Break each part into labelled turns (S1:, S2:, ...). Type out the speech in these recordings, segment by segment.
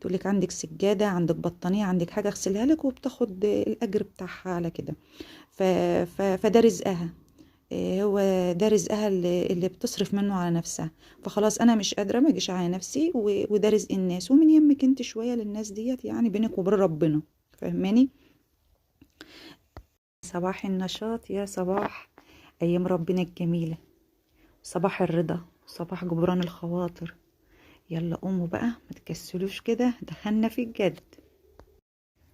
S1: تقولك عندك سجادة، عندك بطانية، عندك حاجة اغسلها لك، وبتاخد الأجر بتاعها على كده. فده رزقها. هو ده رزقها اللي بتصرف منه على نفسها. فخلاص انا مش قادره ما اجيش على نفسي، وده رزق الناس، ومن يمك انت شويه للناس ديت، يعني بينك وبين ربنا. فاهماني؟ صباح النشاط يا صباح ايام ربنا الجميله، صباح الرضا، صباح جبران الخواطر. يلا قوموا بقى، ما تكسلوش كده، دخلنا في الجد.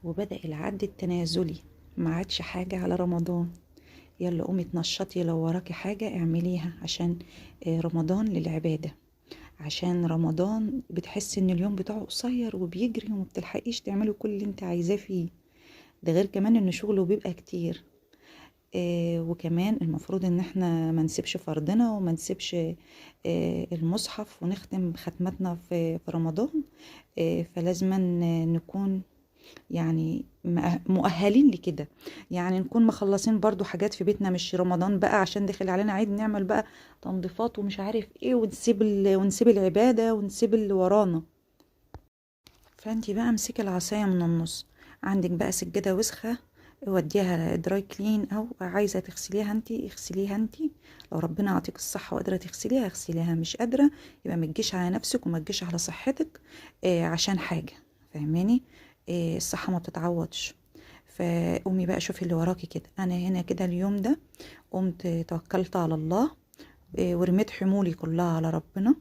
S1: وبدأ العد التنازلي، ما عادش حاجه على رمضان. يلا قومي اتنشطي، لو وراكي حاجة اعمليها، عشان رمضان للعبادة. عشان رمضان بتحس ان اليوم بتاعه قصير وبيجري، وما بتلحقيش تعملي كل اللي انت عايزاه فيه. ده غير كمان ان شغله بيبقى كتير. وكمان المفروض ان احنا ما نسيبش فرضنا، وما نسيبش المصحف، ونختم ختمتنا في رمضان. فلازم نكون يعني مؤهلين لكده. يعني نكون مخلصين برضو حاجات في بيتنا، مش رمضان بقى عشان دخل علينا عيد نعمل بقى تنظيفات ومش عارف ايه، ونسيب العبادة، ونسيب اللي ورانا. فانتي بقى امسكي العصاية من النص. عندك بقى سجادة وسخة، وديها دراي كلين، او عايزة تغسليها انتي اغسليها انتي. لو ربنا يعطيك الصحة وقادرة تغسليها اغسليها، مش قادرة يبقى ما تجيش على نفسك وما تجيش على صحتك. عشان حاجة. فاهماني؟ الصحة ما بتتعوضش. فقومي بقى شوفي اللي وراكي كده. انا هنا كده اليوم ده قمت توكلت على الله، ورميت حمولي كلها على ربنا،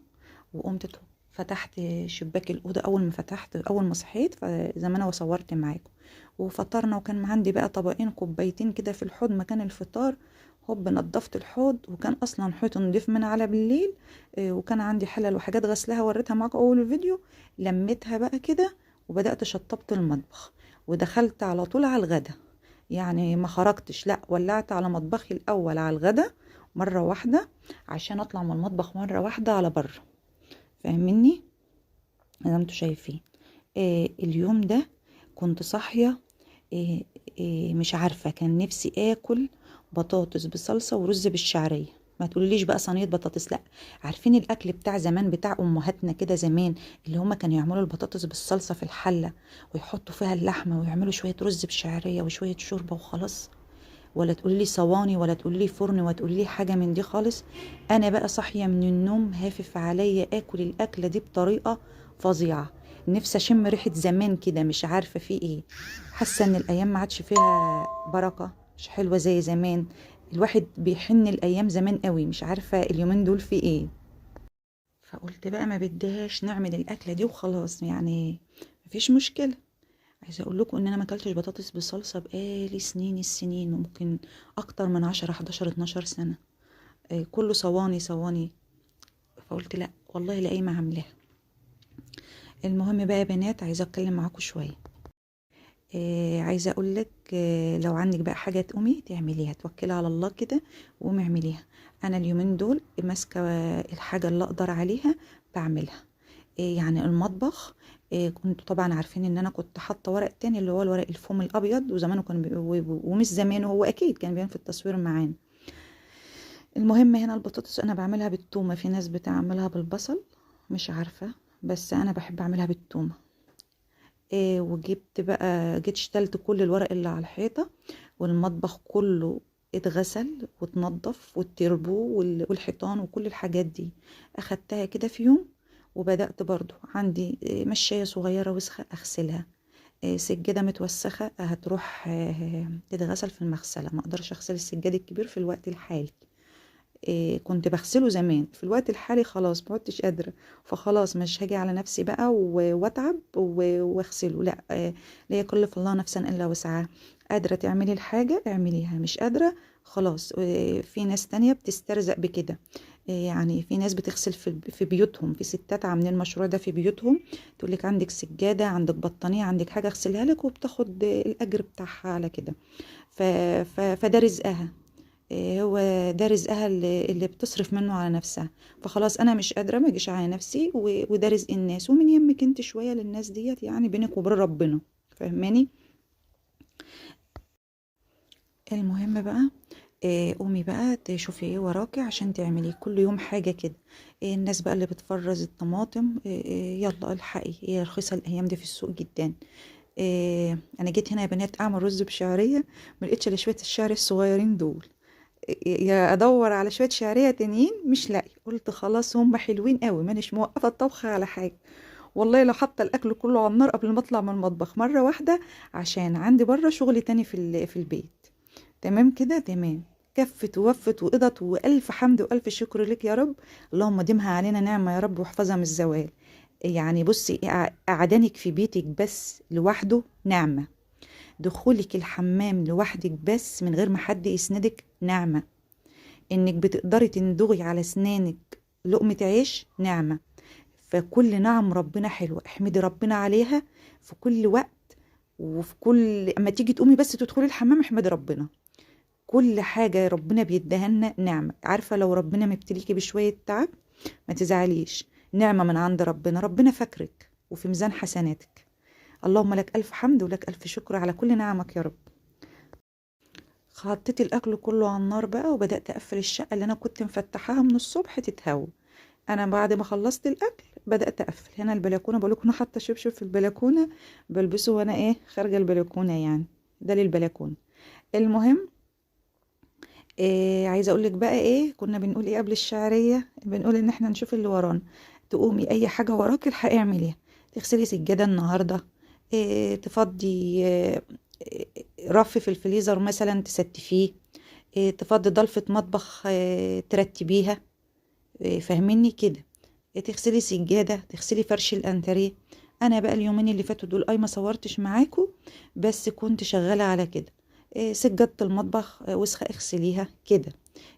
S1: وقمت فتحت شباك الأوضة. أول ما صحيت، فزي ما أنا وصورت معاكم، وفطرنا. وكان عندي بقى طبقين كوبايتين كده في الحوض مكان الفطار. هوب نضفت الحوض، وكان أصلا حوض نضيف من على بالليل. وكان عندي حلل وحاجات غسلها، وريتها معاكم أول الفيديو. لميتها بقى كده، وبدأت شطبت المطبخ، ودخلت على طول على الغدا. يعني ما خرجتش، لا، ولعت على مطبخي الأول على الغدا مرة واحدة، عشان أطلع من المطبخ مرة واحدة على بره. فاهميني؟ زي ما انتوا شايفين. اليوم ده كنت صاحية. مش عارفة، كان نفسي اكل بطاطس بصلصة ورز بالشعرية. ما تقوليليش بقى صينية بطاطس، لا. عارفين الاكل بتاع زمان بتاع امهاتنا كده زمان، اللي هما كانوا يعملوا البطاطس بالصلصة في الحلة، ويحطوا فيها اللحمة، ويعملوا شوية رز بالشعرية وشوية شوربة وخلاص. ولا تقولي لي صواني، ولا تقولي لي فرن، ولا تقولي لي حاجه من دي خالص. انا بقى صاحيه من النوم، هافف عليا اكل الاكله دي بطريقه فظيعه. نفسي اشم ريحه زمان كده، مش عارفه في ايه. حاسه ان الايام ما عادش فيها بركه، مش حلوه زي زمان. الواحد بيحن الايام زمان قوي، مش عارفه اليومين دول في ايه. فقلت بقى ما بديهاش، نعمل الاكله دي وخلاص يعني. مفيش مشكله. عايزه اقول لكم ان انا ما اكلتش بطاطس بالصلصه بقالي سنين السنين، ممكن اكتر من 10 11 12 سنه. كله صواني صواني. فقلت لا والله، لا قايمه عاملاها. المهم بقى يا بنات، عايزه اتكلم معاكم شويه. عايزه اقول لك، لو عندك بقى حاجه تقومي تعمليها، توكلي على الله كده وقومي اعمليها. انا اليومين دول ماسكه الحاجه اللي اقدر عليها بعملها. يعني المطبخ. كنتوا طبعا عارفين ان انا كنت حاطه ورق تاني، اللي هو الورق الفوم الابيض، وزمانه كان ومش زمانه، هو اكيد كان بيبان في التصوير معانا. المهم هنا البطاطس انا بعملها بالتومه، في ناس بتعملها بالبصل، مش عارفه، بس انا بحب اعملها بالتومه. وجبت بقى، جيت اشتلت كل الورق اللي على الحيطه، والمطبخ كله اتغسل واتنضف، والتربو والحيطان وكل الحاجات دي اخدتها كده في يوم. وبدأت برضو عندي مشاية صغيرة وسخة اغسلها. سجادة متوسخة هتروح تتغسل في المغسلة. ما اقدرش اغسل السجاد الكبير في الوقت الحالي. كنت بغسله زمان، في الوقت الحالي خلاص ما عدتش قادرة. فخلاص مش هاجي على نفسي بقى واتعب واغسله، لا. لا يكلف الله نفسا الا وسعها. قادرة تعملي الحاجة اعمليها، مش قادرة خلاص. في ناس تانية بتسترزق بكده. يعني في ناس بتغسل في بيوتهم، في ستات عاملين المشروع ده في بيوتهم. تقولك عندك سجادة، عندك بطانية، عندك حاجة اغسلها لك، وبتاخد الأجر بتاعها على كده. فده رزقها. هو ده رزقها اللي بتصرف منه على نفسها. فخلاص انا مش قادره ما اجيش على نفسي، وده رزق الناس، ومن يمك انت شويه للناس ديت، يعني بينك وبين ربنا. فاهماني؟ المهم بقى، قومي بقى تشوفي ايه وراكي عشان تعملي كل يوم حاجة كده. الناس بقى اللي بتفرز الطماطم، يلا الحقي، هي رخيصة الايام دي في السوق جدا. انا جيت هنا يا بنات اعمل رز بشعرية، ما لقيتش الا شوية الشعر الصغيرين دول. يا ادور على شوية شعرية تانيين مش لاقي، قلت خلاص هم حلوين قوي مانيش موقفة الطبخ على حاجة. والله لو حاطه الاكل كله على النار قبل ما اطلع من المطبخ مره واحده، عشان عندي بره شغل تاني في البيت. تمام كده تمام. كفت ووفت وقضت، والف حمد والف شكر لك يا رب. اللهم ديمها علينا نعمه يا رب، واحفظها من الزوال. يعني بصي، قعدانك في بيتك بس لوحده نعمه. دخولك الحمام لوحدك بس من غير ما حد يسندك نعمه. انك بتقدري تندغي على اسنانك لقمه عيش نعمه. فكل نعم ربنا حلوة، احمدي ربنا عليها في كل وقت. وفي كل اما تيجي تقومي بس تدخلي الحمام احمدي ربنا. كل حاجة ربنا بيديها لنا نعمة. عارفة لو ربنا مبتليكي بشوية تعب ما تزعليش، نعمة من عند ربنا. ربنا فاكرك وفي ميزان حسناتك. اللهم لك ألف حمد ولك ألف شكر على كل نعمك يا رب. حطيت الأكل كله على النار بقى، وبدأت أقفل الشقة اللي أنا كنت مفتحاها من الصبح تتهوى. انا بعد ما خلصت الاكل بدات اقفل هنا البلكونه، بقول لكم انا حاطه شبشب في البلكونه بلبسه وانا ايه خارجه البلكونه يعني. ده للبلكونه. المهم، عايزه اقول لك بقى ايه كنا بنقول ايه قبل الشعريه، بنقول ان احنا نشوف اللي ورانا. تقومي اي حاجه وراكي الحقي اعمليها. تغسلي سجاده النهارده، تفضي رف في الفريزر مثلا تستفيه، تفضي ضلفه مطبخ ترتبيها. فاهميني كده. تغسلي سجادة، تغسلي فرش الانتريه. انا بقى اليومين اللي فاتوا دول اي ما صورتش معاكم، بس كنت شغالة على كده. سجادة المطبخ وسخة اغسليها كده.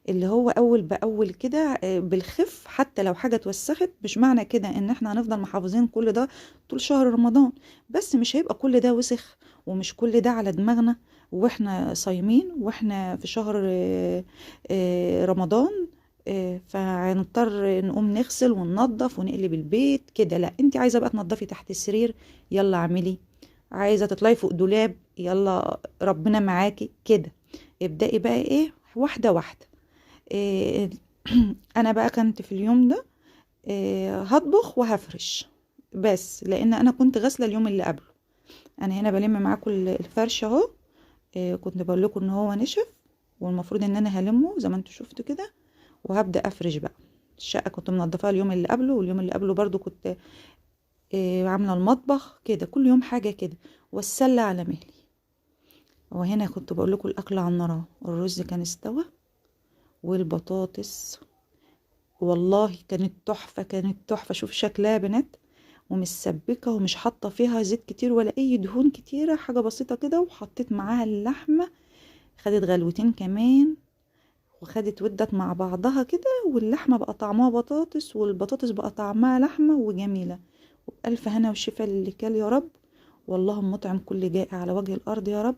S1: اللي هو اول باول كده، بالخف. حتى لو حاجة اتوسخت مش معنى كده ان احنا هنفضل محافظين كل ده طول شهر رمضان. بس مش هيبقى كل ده وسخ، ومش كل ده على دماغنا واحنا صايمين واحنا في شهر رمضان. فهنضطر نقوم نغسل وننظف ونقلب البيت كده. لا، انت عايزه بقى تنظفي تحت السرير، يلا اعملي. عايزه تطلعي فوق دولاب، يلا ربنا معاكي كده. ابدأي بقى ايه واحده واحده. إيه انا بقى كنت في اليوم ده هطبخ وهفرش. بس لان انا كنت غاسله اليوم اللي قبله. انا هنا بلم معاكم الفرش اهو. كنت بقول لكم ان هو نشف، والمفروض ان انا هلمه زي ما انتوا شفتوا كده. وهبدأ افرش بقى. الشقة كنت منضفاها اليوم اللي قبله، واليوم اللي قبله برضو كنت عاملة المطبخ كده. كل يوم حاجة كده، والسلة على مهلي. وهنا كنت بقول لكم الاكل على النار. الرز كان استوى، والبطاطس والله كانت تحفة، كانت تحفة. شوف شكلها يا بنات، ومسبكة ومش حاطة فيها زيت كتير ولا اي دهون كتيرة، حاجة بسيطة كده. وحطيت معاها اللحمة، خدت غلوتين كمان، وخدت ودت مع بعضها كده. واللحمة بقى طعمها بطاطس، والبطاطس بقى طعمها لحمة وجميلة. وبألف هنا وشفا للي كل يا رب. واللهم مطعم كل جائع على وجه الأرض يا رب.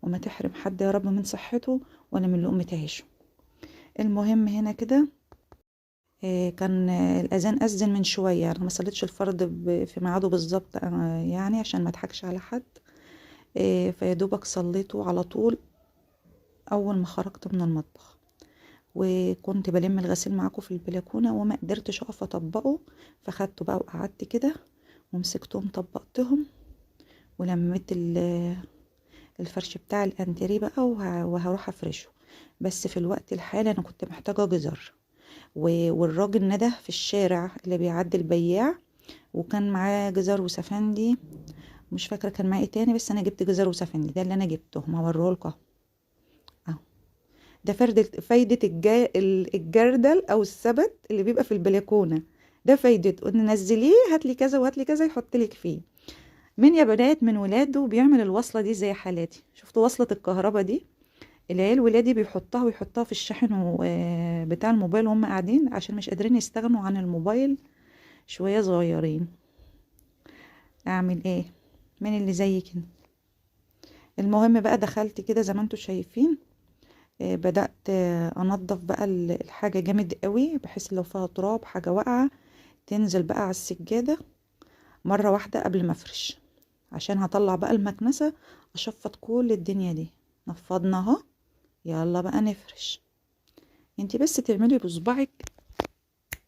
S1: وما تحرم حد يا رب من صحته ولا من لقمة عيشه. المهم هنا كده، كان الأذان أذن من شوية. أنا ما صليتش الفرض في ميعاده بالظبط، يعني عشان ما اضحكش على حد. فيا دوبك صليته على طول أول ما خرجت من المطبخ. وكنت بلم الغسيل معاكم في البلكونه، وما قدرتش اقف اطبقه. فخدته بقى وقعدت كده ومسكتهم طبقتهم، ولميت الفرش بتاع الانتريه بقى، وهروح افرشه. بس في الوقت الحالي انا كنت محتاجه جزر. والراجل نده في الشارع اللي بيعدي البياع، وكان معاه جزر وسفندي. مش فاكره كان معاه ايه تاني، بس انا جبت جزر وسفندي، ده اللي انا جبتهم هوريهولكم اهو. ده فايدة الجردل أو السبت اللي بيبقى في البلكونة. ده فايدته ان نزليه هاتلي كذا وهاتلي كذا يحطلك فيه. من يا بنات من ولاده بيعمل الوصلة دي زي حالاتي. شفتوا وصلة الكهرباء دي؟ العيال ولادي بيحطها ويحطها في الشاحن بتاع الموبايل وهم قاعدين، عشان مش قادرين يستغنوا عن الموبايل شوية صغيرين. اعمل ايه؟ من اللي زي كده. المهم بقى دخلت كده زي ما انتوا شايفين. بدأت انضف بقى الحاجة جامد قوي، بحيث لو فيها تراب حاجة واقعة تنزل بقى على السجادة مرة واحدة قبل ما افرش. عشان هطلع بقى المكنسة اشفط كل الدنيا دي. نفضنا اهو. يلا بقى نفرش. انتي بس تعملي بصبعك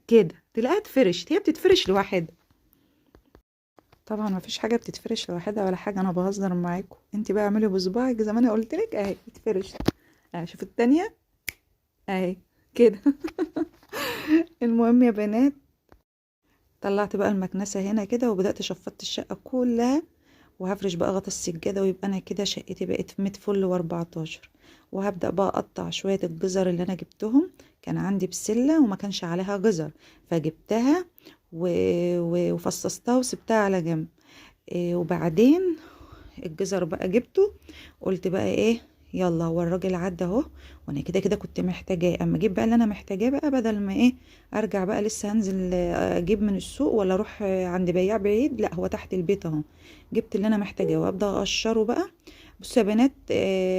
S1: كده تلاقيها اتفرشت، هي بتتفرش لوحدها. طبعا ما فيش حاجه بتتفرش لوحدها ولا حاجه، انا بهزر معاكم. انتي بقى اعملي بصبعك زي ما انا قلت لك اهي اتفرشت. اهي شوف التانية اهي كده. المهم يا بنات، طلعت بقى المكنسه هنا كده وبدات شفطت الشقه كلها، وهفرش بقى غطا السجاده، ويبقى انا كده شقتي بقت 100 فل و14. وهبدا بقى اقطع شويه الجزر اللي انا جبتهم. كان عندي بسله وما كانش عليها جزر، فجبتها وفصصتها وسبتها على جنب. وبعدين الجزر بقى جبته، قلت بقى ايه، يلا هو الراجل عدى اهو، وانا كده كده كنت محتاجاه. اما اجيب بقى اللي انا محتاجاه بقى، بدل ما ايه ارجع بقى لسه هنزل اجيب من السوق ولا اروح عند بياع بعيد، لا هو تحت البيت اهو. جبت اللي انا محتاجاه وابدا اقشره بقى. بصوا يا بنات،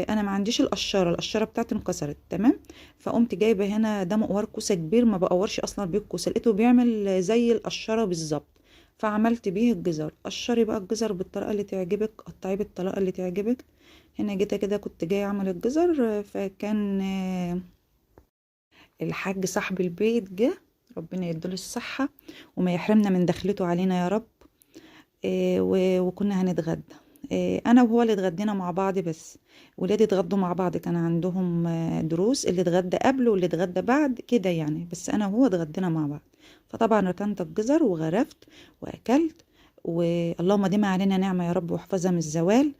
S1: انا ما عنديش القشره بتاعتي انكسرت تمام. فقمت جايبه هنا، ده مقوار كوسه كبير، ما بقورش اصلا بيه الكوسه، لقيته بيعمل زي القشره بالظبط. فعملت بيه الجزر. قشري بقى الجزر بالطريقه اللي تعجبك، قطعيه بالطريقه اللي تعجبك. هنا جيت كده كنت جايه اعمل الجزر، فكان الحاج صاحب البيت جه، ربنا يديله الصحه وما يحرمنا من دخلته علينا يا رب. وكنا هنتغدى. انا وهو اللي اتغدينا مع بعض، بس ولادي اتغدوا مع بعض، كان عندهم دروس، اللي اتغدى قبل واللي اتغدى بعد كده يعني، بس انا وهو اتغدينا مع بعض. فطبعا ركنت الجزر وغرفت واكلت. واللهم ديما علينا نعمة يا رب، واحفظها من الزوال.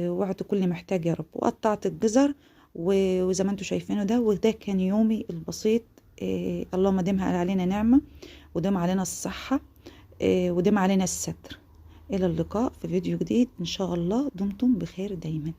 S1: واعطي كل محتاج يا رب. وقطعت الجزر وزي ما انتم شايفينه ده، وده كان يومي البسيط. اللهم ديمها علينا نعمة، وديم علينا الصحة، وديم علينا الستر. إلى اللقاء في فيديو جديد إن شاء الله. دمتم بخير دايما.